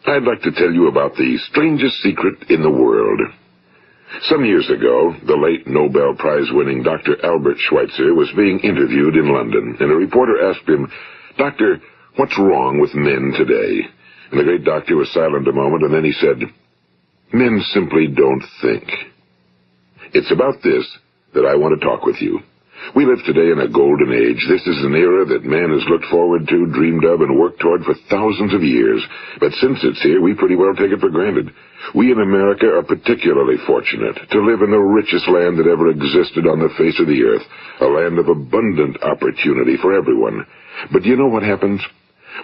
I'd like to tell you about the strangest secret in the world. Some years ago, the late Nobel Prize-winning Dr. Albert Schweitzer was being interviewed in London, and a reporter asked him, "Doctor, what's wrong with men today?" And the great doctor was silent a moment, and then he said, "Men simply don't think." It's about this that I want to talk with you. We live today in a golden age. This is an era that man has looked forward to, dreamed of, and worked toward for thousands of years. But since it's here, we pretty well take it for granted. We in America are particularly fortunate to live in the richest land that ever existed on the face of the earth, a land of abundant opportunity for everyone. But do you know what happens?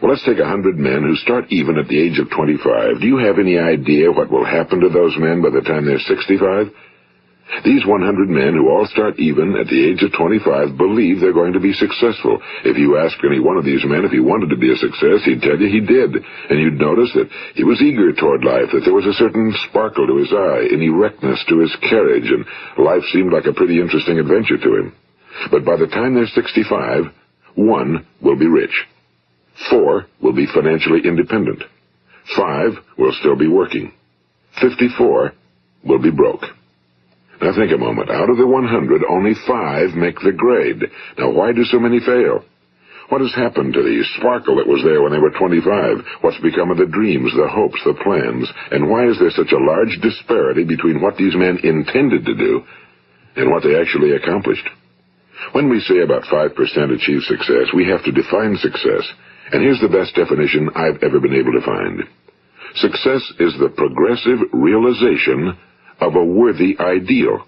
Well, let's take 100 men who start even at the age of 25. Do you have any idea what will happen to those men by the time they're 65? These 100 men who all start even at the age of 25 believe they're going to be successful. If you ask any one of these men if he wanted to be a success, he'd tell you he did. And you'd notice that he was eager toward life, that there was a certain sparkle to his eye, an erectness to his carriage, and life seemed like a pretty interesting adventure to him. But by the time they're 65, 1 will be rich. 4 will be financially independent. 5 will still be working. 54 will be broke. Now think a moment. Out of the 100, only 5 make the grade. Now why do so many fail? What has happened to the sparkle that was there when they were 25? What's become of the dreams, the hopes, the plans? And why is there such a large disparity between what these men intended to do and what they actually accomplished? When we say about 5% achieve success, we have to define success. And here's the best definition I've ever been able to find. Success is the progressive realization of a worthy ideal.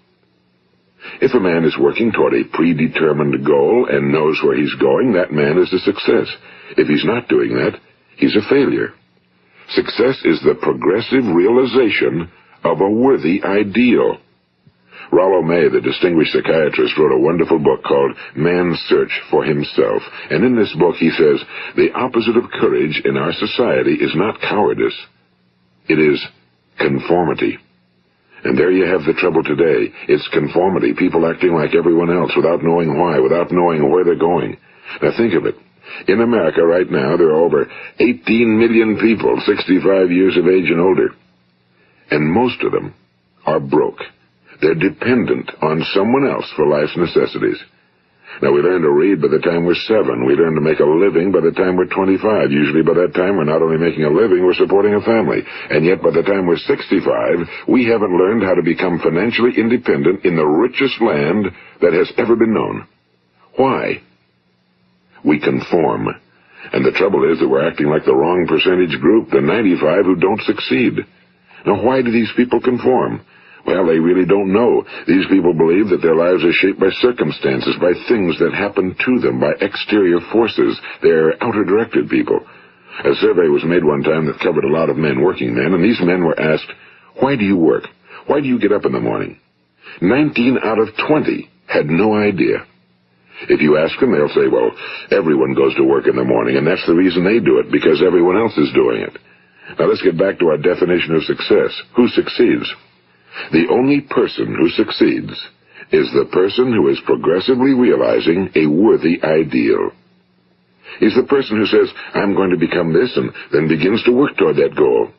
If a man is working toward a predetermined goal and knows where he's going, that man is a success. If he's not doing that, he's a failure. Success is the progressive realization of a worthy ideal. Rollo May, the distinguished psychiatrist, wrote a wonderful book called Man's Search for Himself. And in this book he says, the opposite of courage in our society is not cowardice. It is conformity. And there you have the trouble today. It's conformity, people acting like everyone else without knowing why, without knowing where they're going. Now think of it. In America right now, there are over 18 million people 65 years of age and older. And most of them are broke. They're dependent on someone else for life's necessities. Now, we learn to read by the time we're 7. We learn to make a living by the time we're 25. Usually by that time, we're not only making a living, we're supporting a family. And yet by the time we're 65, we haven't learned how to become financially independent in the richest land that has ever been known. Why? We conform. And the trouble is that we're acting like the wrong percentage group, the 95 who don't succeed. Now, why do these people conform? Well, they really don't know. These people believe that their lives are shaped by circumstances, by things that happen to them, by exterior forces. They're outer-directed people. A survey was made one time that covered a lot of men, working men, and these men were asked, "Why do you work? Why do you get up in the morning?" 19 out of 20 had no idea. If you ask them, they'll say, well, everyone goes to work in the morning, and that's the reason they do it, because everyone else is doing it. Now let's get back to our definition of success. Who succeeds? The only person who succeeds is the person who is progressively realizing a worthy ideal. He's the person who says, I'm going to become this, and then begins to work toward that goal.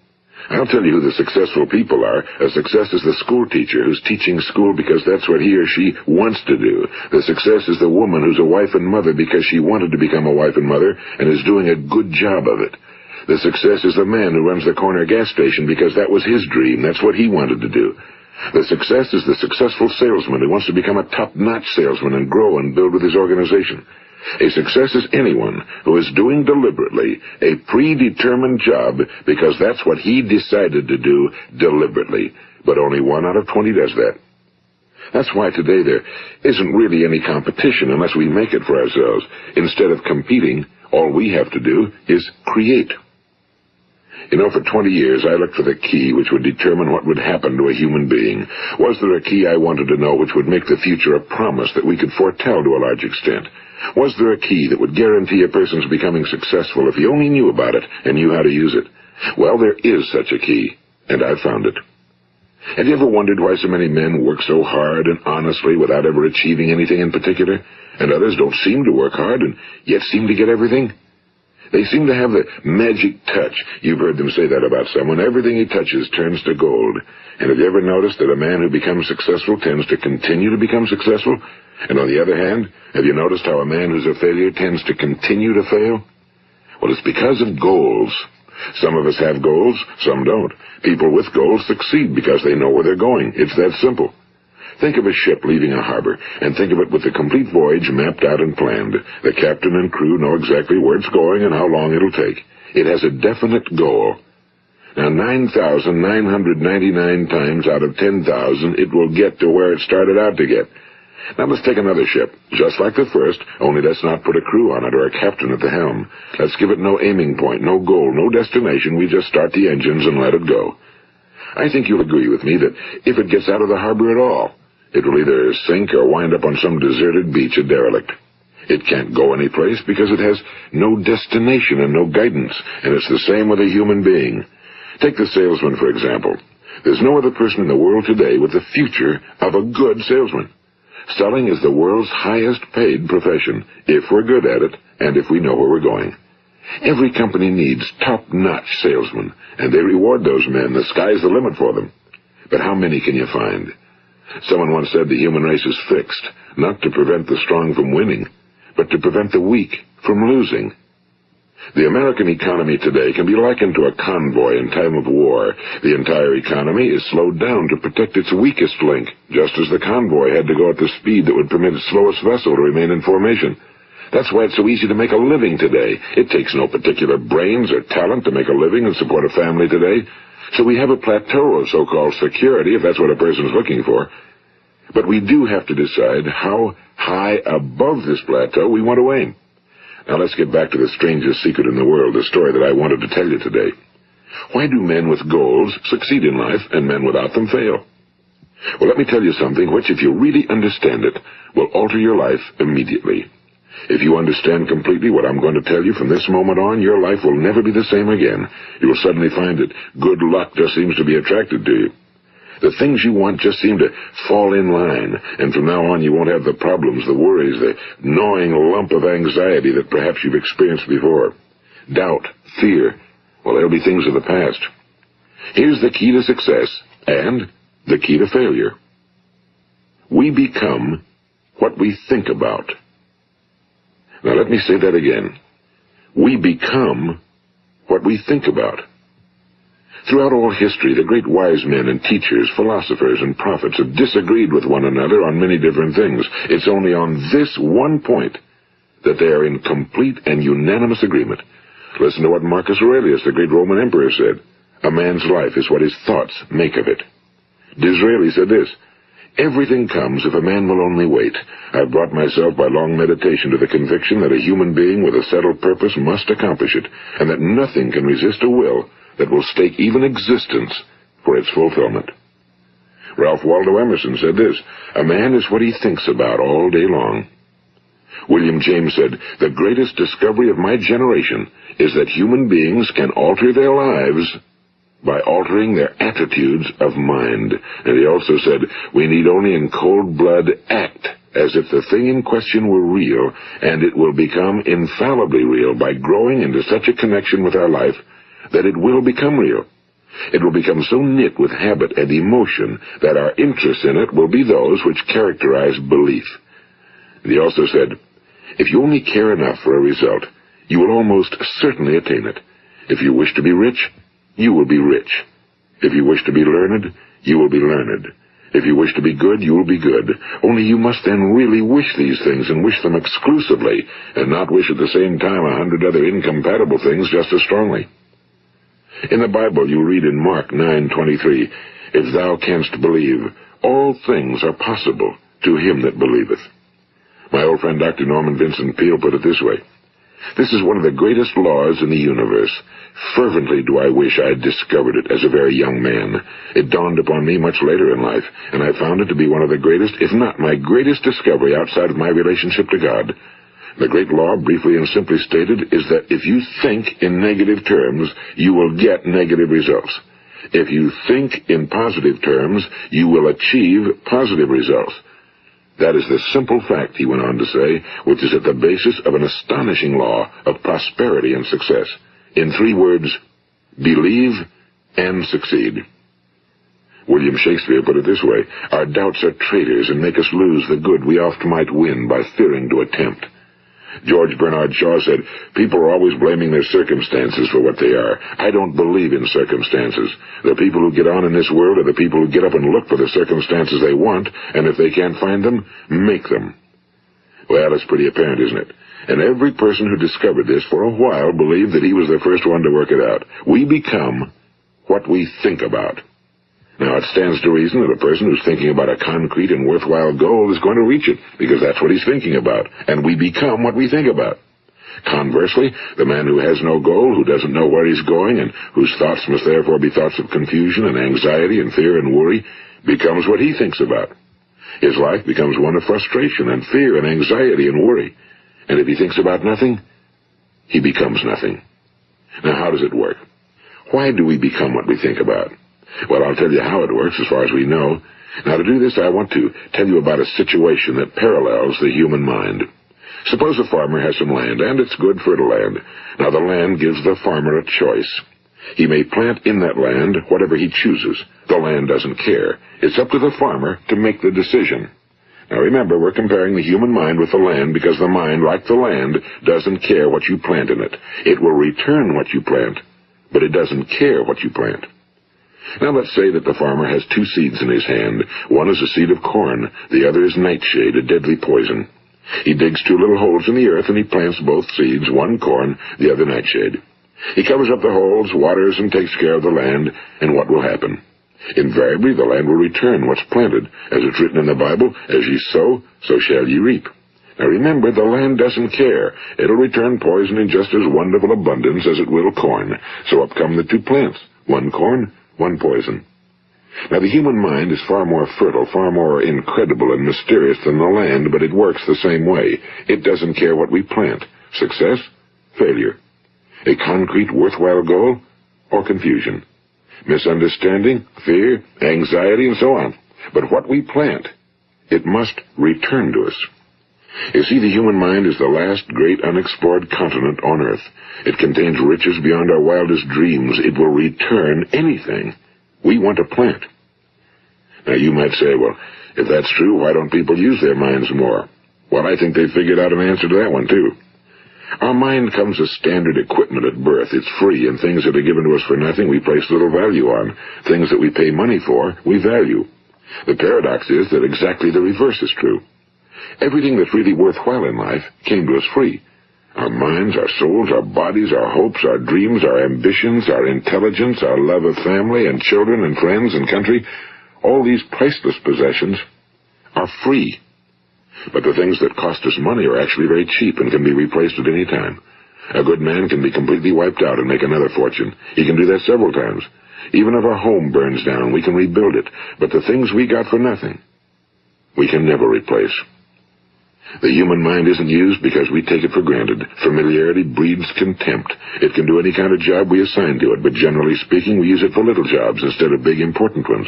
I'll tell you who the successful people are. A success is the school teacher who's teaching school because that's what he or she wants to do. The success is the woman who's a wife and mother because she wanted to become a wife and mother and is doing a good job of it. The success is the man who runs the corner gas station because that was his dream. That's what he wanted to do. The success is the successful salesman who wants to become a top-notch salesman and grow and build with his organization. A success is anyone who is doing deliberately a predetermined job because that's what he decided to do deliberately. But only 1 out of 20 does that. That's why today there isn't really any competition unless we make it for ourselves. Instead of competing, all we have to do is create. You know, for 20 years, I looked for the key which would determine what would happen to a human being. Was there a key I wanted to know which would make the future a promise that we could foretell to a large extent? Was there a key that would guarantee a person's becoming successful if he only knew about it and knew how to use it? Well, there is such a key, and I found it. Have you ever wondered why so many men work so hard and honestly without ever achieving anything in particular, and others don't seem to work hard and yet seem to get everything? They seem to have the magic touch. You've heard them say that about someone. Everything he touches turns to gold. And have you ever noticed that a man who becomes successful tends to continue to become successful? And on the other hand, have you noticed how a man who's a failure tends to continue to fail? Well, it's because of goals. Some of us have goals, some don't. People with goals succeed because they know where they're going. It's that simple. Think of a ship leaving a harbor, and think of it with the complete voyage mapped out and planned. The captain and crew know exactly where it's going and how long it'll take. It has a definite goal. Now, 9,999 times out of 10,000, it will get to where it started out to get. Now, let's take another ship, just like the first, only let's not put a crew on it or a captain at the helm. Let's give it no aiming point, no goal, no destination. We just start the engines and let it go. I think you'll agree with me that if it gets out of the harbor at all, it will either sink or wind up on some deserted beach, a derelict. It can't go anyplace because it has no destination and no guidance, and it's the same with a human being. Take the salesman, for example. There's no other person in the world today with the future of a good salesman. Selling is the world's highest paid profession, if we're good at it and if we know where we're going. Every company needs top-notch salesmen, and they reward those men. The sky's the limit for them. But how many can you find? Someone once said the human race is fixed, not to prevent the strong from winning, but to prevent the weak from losing. The American economy today can be likened to a convoy in time of war. The entire economy is slowed down to protect its weakest link, just as the convoy had to go at the speed that would permit its slowest vessel to remain in formation. That's why it's so easy to make a living today. It takes no particular brains or talent to make a living and support a family today. So we have a plateau of so-called security, if that's what a person's looking for. But we do have to decide how high above this plateau we want to aim. Now let's get back to the strangest secret in the world, the story that I wanted to tell you today. Why do men with goals succeed in life and men without them fail? Well, let me tell you something which, if you really understand it, will alter your life immediately. If you understand completely what I'm going to tell you from this moment on, your life will never be the same again. You will suddenly find that good luck just seems to be attracted to you. The things you want just seem to fall in line, and from now on you won't have the problems, the worries, the gnawing lump of anxiety that perhaps you've experienced before. Doubt, fear, well, they'll be things of the past. Here's the key to success and the key to failure. We become what we think about. Now let me say that again. We become what we think about. Throughout all history, the great wise men and teachers, philosophers and prophets have disagreed with one another on many different things. It's only on this one point that they are in complete and unanimous agreement. Listen to what Marcus Aurelius, the great Roman emperor, said. A man's life is what his thoughts make of it. Disraeli said this. Everything comes if a man will only wait. I've brought myself by long meditation to the conviction that a human being with a settled purpose must accomplish it, and that nothing can resist a will that will stake even existence for its fulfillment. Ralph Waldo Emerson said this, a man is what he thinks about all day long. William James said, the greatest discovery of my generation is that human beings can alter their lives by altering their attitudes of mind. And he also said, we need only in cold blood act as if the thing in question were real, and it will become infallibly real by growing into such a connection with our life that it will become real. It will become so knit with habit and emotion that our interest in it will be those which characterize belief. And he also said, if you only care enough for a result, you will almost certainly attain it. If you wish to be rich, you will be rich. If you wish to be learned, you will be learned. If you wish to be good, you will be good. Only you must then really wish these things and wish them exclusively, and not wish at the same time 100 other incompatible things just as strongly. In the Bible you read in Mark 9:23, if thou canst believe, all things are possible to him that believeth. My old friend Dr. Norman Vincent Peale put it this way, this is one of the greatest laws in the universe. Fervently do I wish I had discovered it as a very young man. It dawned upon me much later in life, and I found it to be one of the greatest, if not my greatest discovery outside of my relationship to God. The great law, briefly and simply stated, is that if you think in negative terms, you will get negative results. If you think in positive terms, you will achieve positive results. That is the simple fact, he went on to say, which is at the basis of an astonishing law of prosperity and success. In 3 words, believe and succeed. William Shakespeare put it this way: our doubts are traitors and make us lose the good we oft might win by fearing to attempt. George Bernard Shaw said, people are always blaming their circumstances for what they are. I don't believe in circumstances. The people who get on in this world are the people who get up and look for the circumstances they want, and if they can't find them, make them. Well, it's pretty apparent, isn't it? And every person who discovered this for a while believed that he was the first one to work it out. We become what we think about. Now, it stands to reason that a person who's thinking about a concrete and worthwhile goal is going to reach it, because that's what he's thinking about, and we become what we think about. Conversely, the man who has no goal, who doesn't know where he's going, and whose thoughts must therefore be thoughts of confusion and anxiety and fear and worry, becomes what he thinks about. His life becomes one of frustration and fear and anxiety and worry. And if he thinks about nothing, he becomes nothing. Now, how does it work? Why do we become what we think about? Well, I'll tell you how it works as far as we know. Now, to do this, I want to tell you about a situation that parallels the human mind. Suppose a farmer has some land, and it's good fertile land. Now, the land gives the farmer a choice. He may plant in that land whatever he chooses. The land doesn't care. It's up to the farmer to make the decision. Now, remember, we're comparing the human mind with the land because the mind, like the land, doesn't care what you plant in it. It will return what you plant, but it doesn't care what you plant. Now, let's say that the farmer has 2 seeds in his hand. One is a seed of corn. The other is nightshade, a deadly poison. He digs 2 little holes in the earth, and he plants both seeds, one corn, the other nightshade. He covers up the holes, waters, and takes care of the land, and what will happen? Invariably, the land will return what's planted. As it's written in the Bible, as ye sow, so shall ye reap. Now remember, the land doesn't care. It'll return poison in just as wonderful abundance as it will corn. So up come the 2 plants, one corn, one poison. Now, the human mind is far more fertile, far more incredible and mysterious than the land, but it works the same way. It doesn't care what we plant. Success, failure. A concrete, worthwhile goal, or confusion. Misunderstanding, fear, anxiety, and so on. But what we plant, it must return to us. You see, the human mind is the last great unexplored continent on Earth. It contains riches beyond our wildest dreams. It will return anything we want to plant. Now, you might say, well, if that's true, why don't people use their minds more? Well, I think they figured out an answer to that one, too. Our mind comes as standard equipment at birth. It's free, and things that are given to us for nothing we place little value on. Things that we pay money for, we value. The paradox is that exactly the reverse is true. Everything that's really worthwhile in life came to us free. Our minds, our souls, our bodies, our hopes, our dreams, our ambitions, our intelligence, our love of family and children and friends and country, all these priceless possessions are free. But the things that cost us money are actually very cheap and can be replaced at any time. A good man can be completely wiped out and make another fortune. He can do that several times. Even if our home burns down, we can rebuild it. But the things we got for nothing, we can never replace. The human mind isn't used because we take it for granted. Familiarity breeds contempt. It can do any kind of job we assign to it, but generally speaking, we use it for little jobs instead of big, important ones.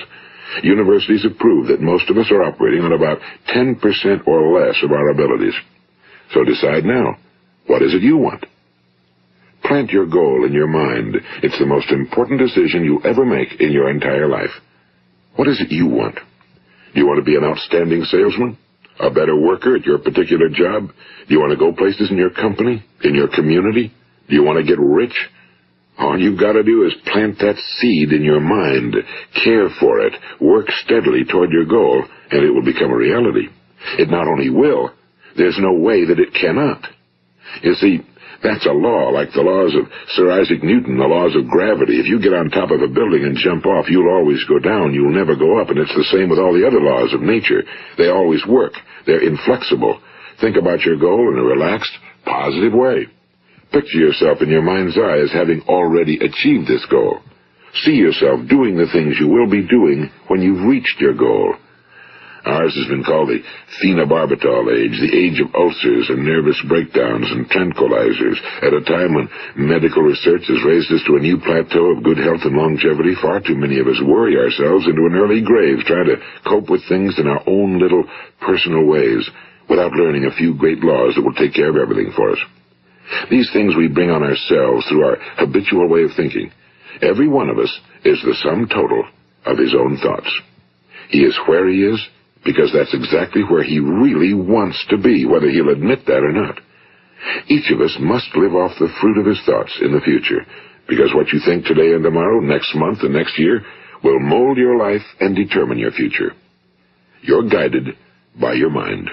Universities have proved that most of us are operating on about 10% or less of our abilities. So decide now, what is it you want? Plant your goal in your mind. It's the most important decision you'll ever make in your entire life. What is it you want? Do you want to be an outstanding salesman? A better worker at your particular job? Do you want to go places in your company? In your community? Do you want to get rich? All you've got to do is plant that seed in your mind, care for it, work steadily toward your goal, and it will become a reality. It not only will, there's no way that it cannot. You see, that's a law, like the laws of Sir Isaac Newton, the laws of gravity. If you get on top of a building and jump off, you'll always go down. You'll never go up, and it's the same with all the other laws of nature. They always work. They're inflexible. Think about your goal in a relaxed, positive way. Picture yourself in your mind's eye as having already achieved this goal. See yourself doing the things you will be doing when you've reached your goal. Ours has been called the phenobarbital age, the age of ulcers and nervous breakdowns and tranquilizers, at a time when medical research has raised us to a new plateau of good health and longevity. Far too many of us worry ourselves into an early grave trying to cope with things in our own little personal ways without learning a few great laws that will take care of everything for us. These things we bring on ourselves through our habitual way of thinking. Every one of us is the sum total of his own thoughts. He is where he is because that's exactly where he really wants to be, whether he'll admit that or not. Each of us must live off the fruit of his thoughts in the future, because what you think today and tomorrow, next month and next year, will mold your life and determine your future. You're guided by your mind.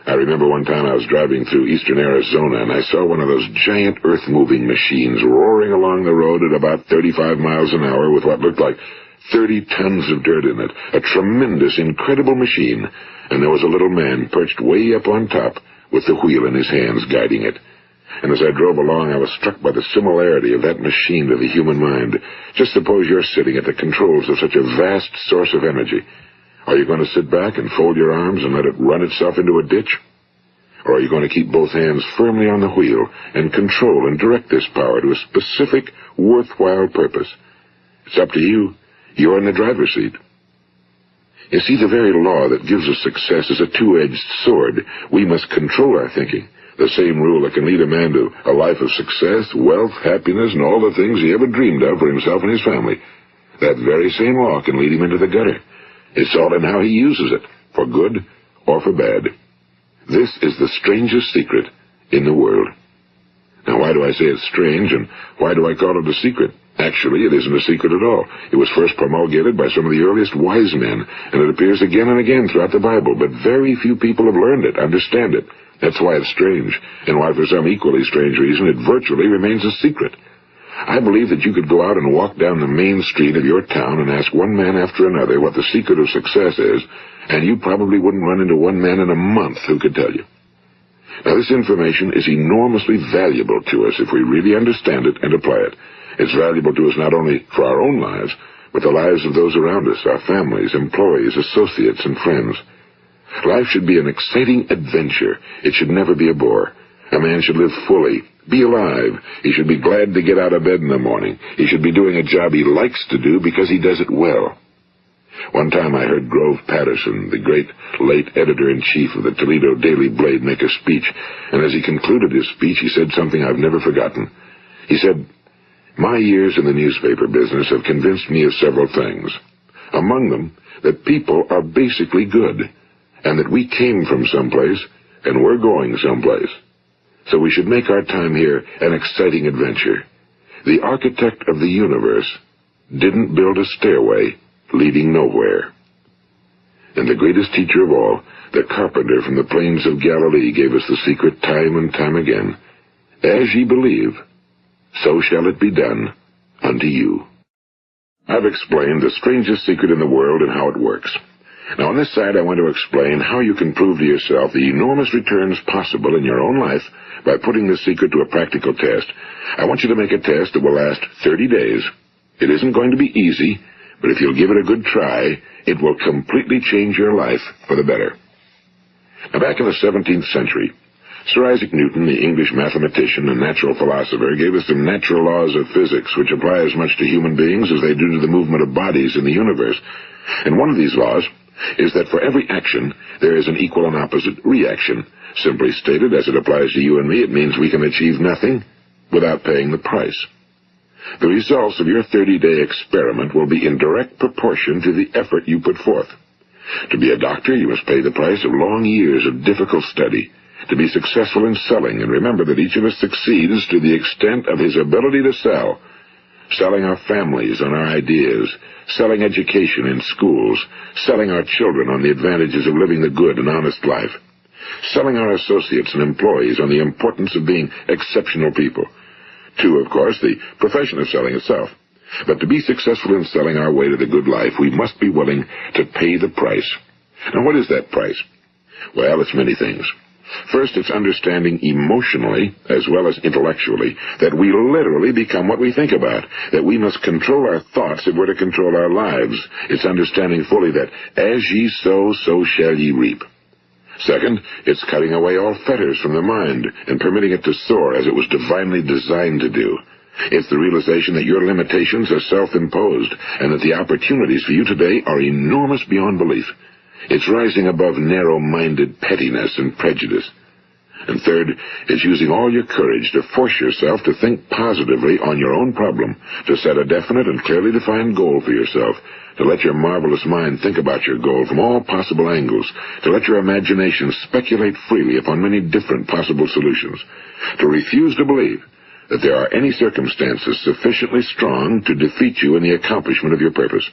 I remember one time I was driving through eastern Arizona, and I saw one of those giant earth-moving machines roaring along the road at about 35 miles an hour with what looked like 30 tons of dirt in it. A tremendous, incredible machine, and there was a little man perched way up on top with the wheel in his hands guiding it. And as I drove along, I was struck by the similarity of that machine to the human mind. Just suppose you're sitting at the controls of such a vast source of energy. Are you going to sit back and fold your arms and let it run itself into a ditch? Or are you going to keep both hands firmly on the wheel and control and direct this power to a specific, worthwhile purpose? It's up to you. You're in the driver's seat. You see, the very law that gives us success is a two-edged sword. We must control our thinking. The same rule that can lead a man to a life of success, wealth, happiness, and all the things he ever dreamed of for himself and his family. That very same law can lead him into the gutter. It's all in how he uses it, for good or for bad. This is the strangest secret in the world. Now, why do I say it's strange, and why do I call it a secret? Actually, it isn't a secret at all. It was first promulgated by some of the earliest wise men, and it appears again and again throughout the Bible, but very few people have learned it, understand it. That's why it's strange, and why for some equally strange reason it virtually remains a secret. I believe that you could go out and walk down the main street of your town and ask one man after another what the secret of success is, and you probably wouldn't run into one man in a month who could tell you. Now, this information is enormously valuable to us if we really understand it and apply it. It's valuable to us not only for our own lives, but the lives of those around us, our families, employees, associates, and friends. Life should be an exciting adventure. It should never be a bore. A man should live fully, be alive. He should be glad to get out of bed in the morning. He should be doing a job he likes to do because he does it well. One time I heard Grove Patterson, the great late editor-in-chief of the Toledo Daily Blade, make a speech, and as he concluded his speech, he said something I've never forgotten. He said, "My years in the newspaper business have convinced me of several things. Among them, that people are basically good, and that we came from someplace, and we're going someplace. So we should make our time here an exciting adventure. The architect of the universe didn't build a stairway leading nowhere." And the greatest teacher of all, the carpenter from the plains of Galilee, gave us the secret time and time again. As ye believe, so shall it be done unto you. I've explained the strangest secret in the world and how it works. Now, on this side, I want to explain how you can prove to yourself the enormous returns possible in your own life by putting this secret to a practical test. I want you to make a test that will last 30 days. It isn't going to be easy, but if you'll give it a good try, it will completely change your life for the better. Now, back in the 17th century, Sir Isaac Newton, the English mathematician and natural philosopher, gave us some natural laws of physics which apply as much to human beings as they do to the movement of bodies in the universe. And one of these laws is that for every action, there is an equal and opposite reaction. Simply stated, as it applies to you and me, it means we can achieve nothing without paying the price. The results of your 30-day experiment will be in direct proportion to the effort you put forth. To be a doctor, you must pay the price of long years of difficult study. To be successful in selling, and remember that each of us succeeds to the extent of his ability to sell. Selling our families on our ideas, selling education in schools, selling our children on the advantages of living the good and honest life, selling our associates and employees on the importance of being exceptional people. To, of course, the profession of selling itself. But to be successful in selling our way to the good life, we must be willing to pay the price. Now, what is that price? Well, it's many things. First, it's understanding emotionally, as well as intellectually, that we literally become what we think about, that we must control our thoughts if we're to control our lives. It's understanding fully that as ye sow, so shall ye reap. Second, it's cutting away all fetters from the mind and permitting it to soar as it was divinely designed to do. It's the realization that your limitations are self-imposed and that the opportunities for you today are enormous beyond belief. It's rising above narrow-minded pettiness and prejudice. And third, it's using all your courage to force yourself to think positively on your own problem, to set a definite and clearly defined goal for yourself, to let your marvelous mind think about your goal from all possible angles, to let your imagination speculate freely upon many different possible solutions, to refuse to believe that there are any circumstances sufficiently strong to defeat you in the accomplishment of your purpose,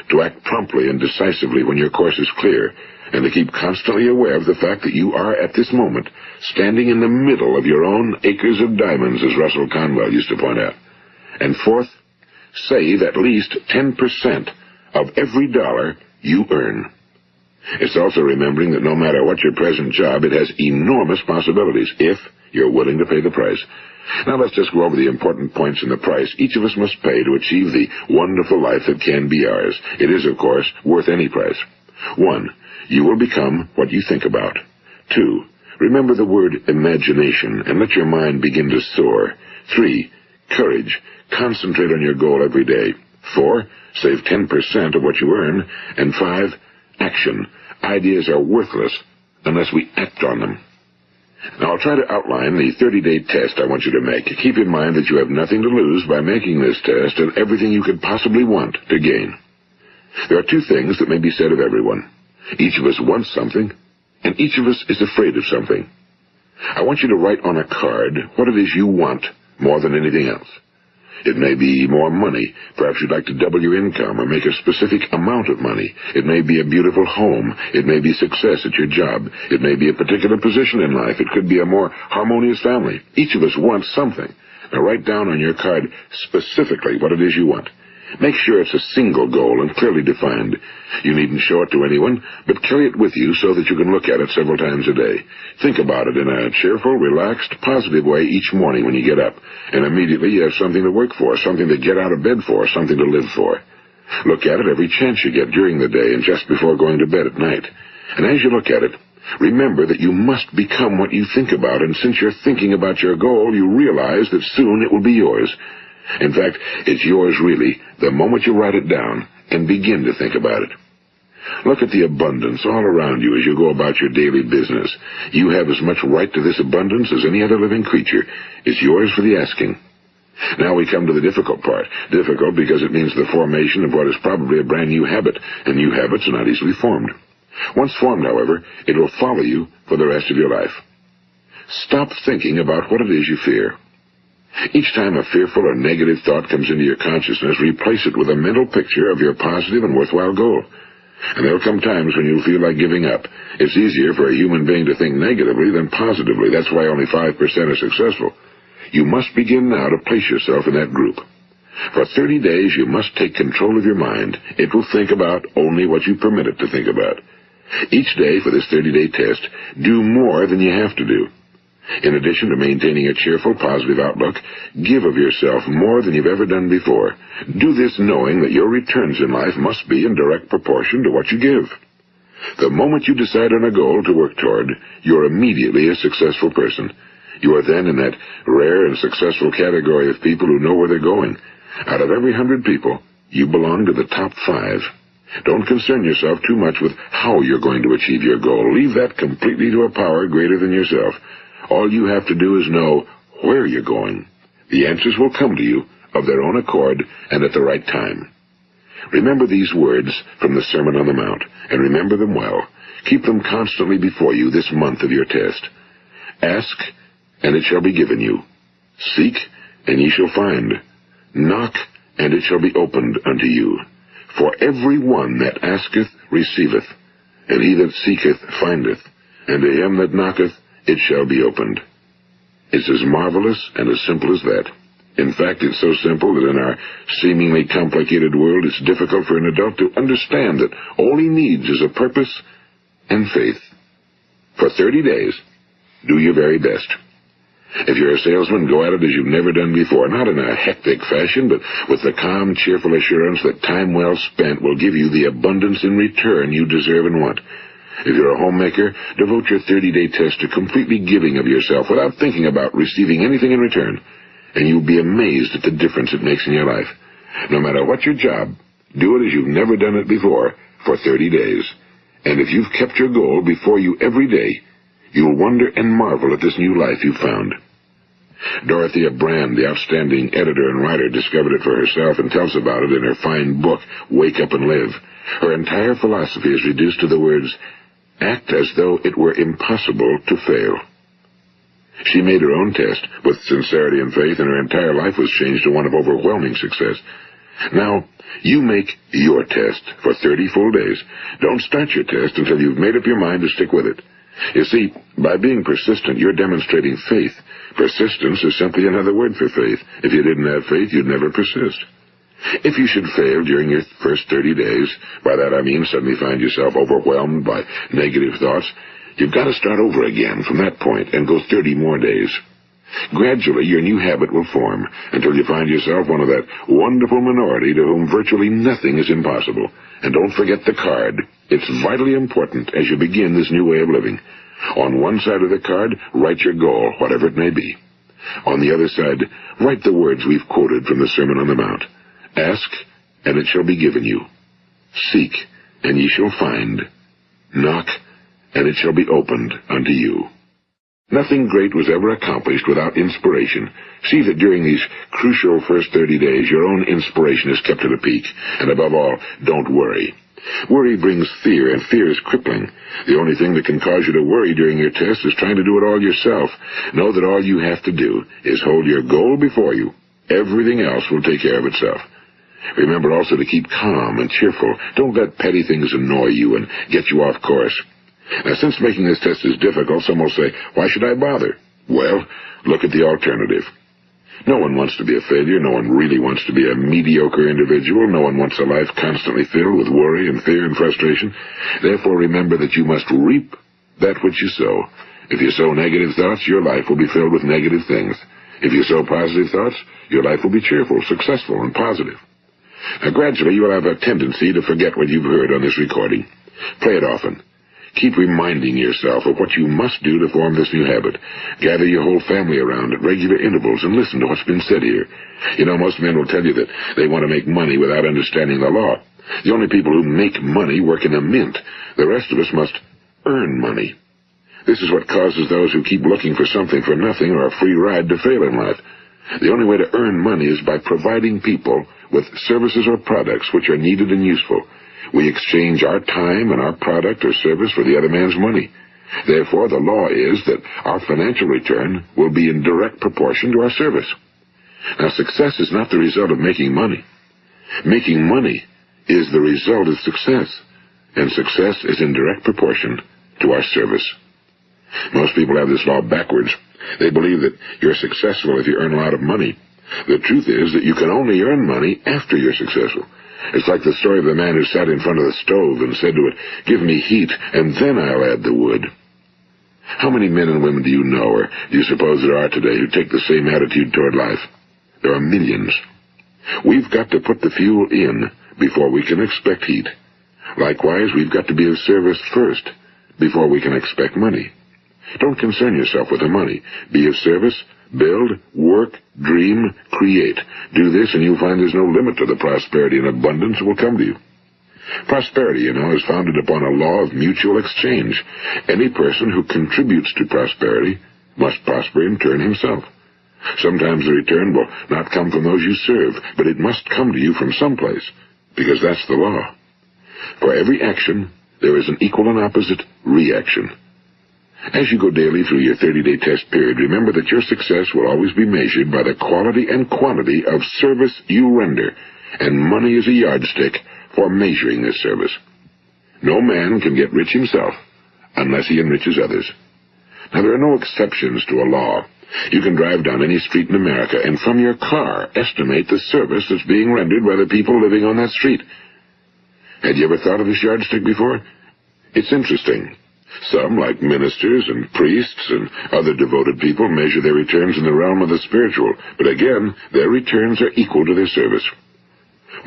to act promptly and decisively when your course is clear, and to keep constantly aware of the fact that you are at this moment standing in the middle of your own acres of diamonds, as Russell Conwell used to point out. And fourth, save at least 10% of every dollar you earn. It's also remembering that no matter what your present job, it has enormous possibilities if you're willing to pay the price. Now let's just go over the important points in the price each of us must pay to achieve the wonderful life that can be ours. It is, of course, worth any price. 1. You will become what you think about. 2. Remember the word imagination and let your mind begin to soar. 3. Courage. Concentrate on your goal every day. 4. Save 10% of what you earn. And 5. Action. Ideas are worthless unless we act on them. Now, I'll try to outline the 30-day test I want you to make. Keep in mind that you have nothing to lose by making this test and everything you could possibly want to gain. There are 2 things that may be said of everyone. Each of us wants something, and each of us is afraid of something. I want you to write on a card what it is you want more than anything else. It may be more money. Perhaps you'd like to double your income or make a specific amount of money. It may be a beautiful home. It may be success at your job. It may be a particular position in life. It could be a more harmonious family. Each of us wants something. Now write down on your card specifically what it is you want. Make sure it's a single goal and clearly defined. You needn't show it to anyone, but carry it with you so that you can look at it several times a day. Think about it in a cheerful, relaxed, positive way each morning when you get up, and immediately you have something to work for, something to get out of bed for, something to live for. Look at it every chance you get during the day and just before going to bed at night. And as you look at it, remember that you must become what you think about, and since you're thinking about your goal, you realize that soon it will be yours. In fact, it's yours really the moment you write it down and begin to think about it. Look at the abundance all around you as you go about your daily business. You have as much right to this abundance as any other living creature. It's yours for the asking. Now we come to the difficult part. Difficult because it means the formation of what is probably a brand new habit, and new habits are not easily formed. Once formed, however, it will follow you for the rest of your life. Stop thinking about what it is you fear. Each time a fearful or negative thought comes into your consciousness, replace it with a mental picture of your positive and worthwhile goal. And there'll come times when you'll feel like giving up. It's easier for a human being to think negatively than positively. That's why only 5% are successful. You must begin now to place yourself in that group. For 30 days, you must take control of your mind. It will think about only what you permit it to think about. Each day for this 30-day test, do more than you have to do. In addition to maintaining a cheerful, positive outlook, give of yourself more than you've ever done before. Do this knowing that your returns in life must be in direct proportion to what you give. The moment you decide on a goal to work toward, you're immediately a successful person. You are then in that rare and successful category of people who know where they're going. Out of every 100 people, you belong to the top 5. Don't concern yourself too much with how you're going to achieve your goal. Leave that completely to a power greater than yourself. All you have to do is know where you're going. The answers will come to you of their own accord and at the right time. Remember these words from the Sermon on the Mount, and remember them well. Keep them constantly before you this month of your test. Ask, and it shall be given you. Seek, and ye shall find. Knock, and it shall be opened unto you. For every one that asketh receiveth, and he that seeketh findeth, and to him that knocketh it shall be opened. It's as marvelous and as simple as that. In fact, it's so simple that in our seemingly complicated world, it's difficult for an adult to understand that all he needs is a purpose and faith. For 30 days, Do your very best. If you're a salesman, go at it as you've never done before, not in a hectic fashion, but with the calm, cheerful assurance that time well spent will give you the abundance in return you deserve and want. If you're a homemaker, devote your 30-day test to completely giving of yourself without thinking about receiving anything in return, and you'll be amazed at the difference it makes in your life. No matter what your job, do it as you've never done it before for 30 days. And if you've kept your goal before you every day, you'll wonder and marvel at this new life you've found. Dorothea Brand, the outstanding editor and writer, discovered it for herself and tells about it in her fine book, Wake Up and Live. Her entire philosophy is reduced to the words, act as though it were impossible to fail. She made her own test with sincerity and faith, and her entire life was changed to one of overwhelming success. Now, you make your test for 30 full days. Don't start your test until you've made up your mind to stick with it. You see, by being persistent, you're demonstrating faith. Persistence is simply another word for faith. If you didn't have faith, you'd never persist. If you should fail during your first 30 days, by that I mean suddenly find yourself overwhelmed by negative thoughts, you've got to start over again from that point and go 30 more days. Gradually, your new habit will form until you find yourself one of that wonderful minority to whom virtually nothing is impossible. And don't forget the card. It's vitally important as you begin this new way of living. On one side of the card, write your goal, whatever it may be. On the other side, write the words we've quoted from the Sermon on the Mount. Ask, and it shall be given you. Seek, and ye shall find. Knock, and it shall be opened unto you. Nothing great was ever accomplished without inspiration. See that during these crucial first 30 days, your own inspiration is kept at a peak. And above all, don't worry. Worry brings fear, and fear is crippling. The only thing that can cause you to worry during your test is trying to do it all yourself. Know that all you have to do is hold your goal before you. Everything else will take care of itself. Remember also to keep calm and cheerful. Don't let petty things annoy you and get you off course. Now, since making this test is difficult, some will say, why should I bother? Well, look at the alternative. No one wants to be a failure. No one really wants to be a mediocre individual. No one wants a life constantly filled with worry and fear and frustration. Therefore, remember that you must reap that which you sow. If you sow negative thoughts, your life will be filled with negative things. If you sow positive thoughts, your life will be cheerful, successful, and positive. Now, gradually, you will have a tendency to forget what you've heard on this recording. Play it often. Keep reminding yourself of what you must do to form this new habit. Gather your whole family around at regular intervals and listen to what's been said here. You know, most men will tell you that they want to make money without understanding the law. The only people who make money work in a mint. The rest of us must earn money. This is what causes those who keep looking for something for nothing or a free ride to fail in life. The only way to earn money is by providing people with services or products which are needed and useful. We exchange our time and our product or service for the other man's money. Therefore, the law is that our financial return will be in direct proportion to our service. Now, success is not the result of making money. Making money is the result of success, and success is in direct proportion to our service. Most people have this law backwards. They believe that you're successful if you earn a lot of money. The truth is that you can only earn money after you're successful. It's like the story of the man who sat in front of the stove and said to it, give me heat, and then I'll add the wood. How many men and women do you know, or do you suppose there are today, who take the same attitude toward life? There are millions. We've got to put the fuel in before we can expect heat. Likewise, we've got to be of service first before we can expect money. Don't concern yourself with the money. Be of service, build, work, dream, create. Do this, and you'll find there's no limit to the prosperity and abundance that will come to you. Prosperity, you know, is founded upon a law of mutual exchange. Any person who contributes to prosperity must prosper in turn himself. Sometimes the return will not come from those you serve, but it must come to you from someplace, because that's the law. For every action, there is an equal and opposite reaction. As you go daily through your 30-day test period, remember that your success will always be measured by the quality and quantity of service you render, and money is a yardstick for measuring this service. No man can get rich himself unless he enriches others. Now, there are no exceptions to a law. You can drive down any street in America and from your car estimate the service that's being rendered by the people living on that street. Had you ever thought of this yardstick before? It's interesting. Some, like ministers and priests and other devoted people, measure their returns in the realm of the spiritual, but again, their returns are equal to their service.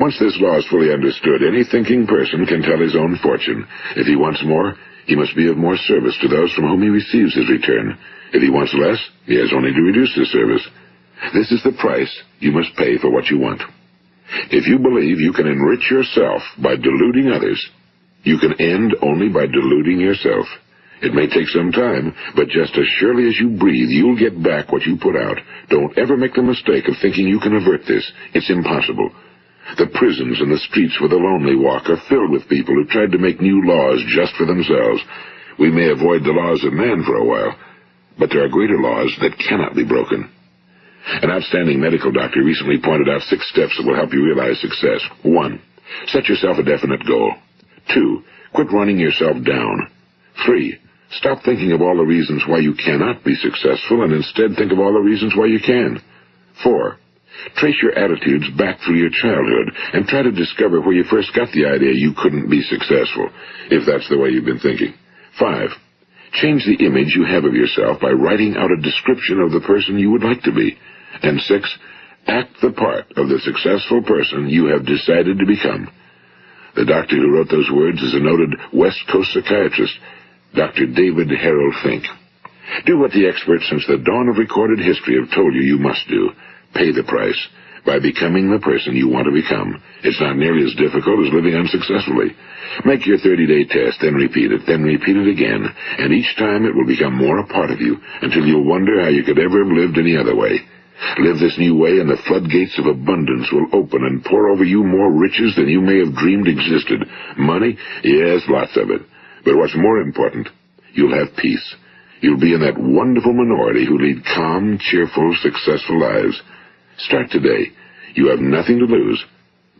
Once this law is fully understood, any thinking person can tell his own fortune. If he wants more, he must be of more service to those from whom he receives his return. If he wants less, he has only to reduce his service. This is the price you must pay for what you want. If you believe you can enrich yourself by deluding others, you can end only by deluding yourself. It may take some time, but just as surely as you breathe, you'll get back what you put out. Don't ever make the mistake of thinking you can avert this. It's impossible. The prisons and the streets where the lonely walk are filled with people who tried to make new laws just for themselves. We may avoid the laws of man for a while, but there are greater laws that cannot be broken. An outstanding medical doctor recently pointed out 6 steps that will help you realize success. 1. Set yourself a definite goal. 2. Quit running yourself down. 3. Stop thinking of all the reasons why you cannot be successful and instead think of all the reasons why you can. 4. Trace your attitudes back through your childhood and try to discover where you first got the idea you couldn't be successful, if that's the way you've been thinking. 5. Change the image you have of yourself by writing out a description of the person you would like to be. And 6. Act the part of the successful person you have decided to become. The doctor who wrote those words is a noted West Coast psychiatrist, Dr. David Harold Fink. Do what the experts since the dawn of recorded history have told you must do. Pay the price by becoming the person you want to become. It's not nearly as difficult as living unsuccessfully. Make your 30-day test, then repeat it again, and each time it will become more a part of you until you'll wonder how you could ever have lived any other way. Live this new way and the floodgates of abundance will open and pour over you more riches than you may have dreamed existed. Money? Yes, lots of it. But what's more important, you'll have peace. You'll be in that wonderful minority who lead calm, cheerful, successful lives. Start today. You have nothing to lose,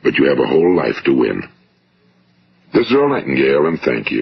but you have a whole life to win. This is Earl Nightingale, and thank you.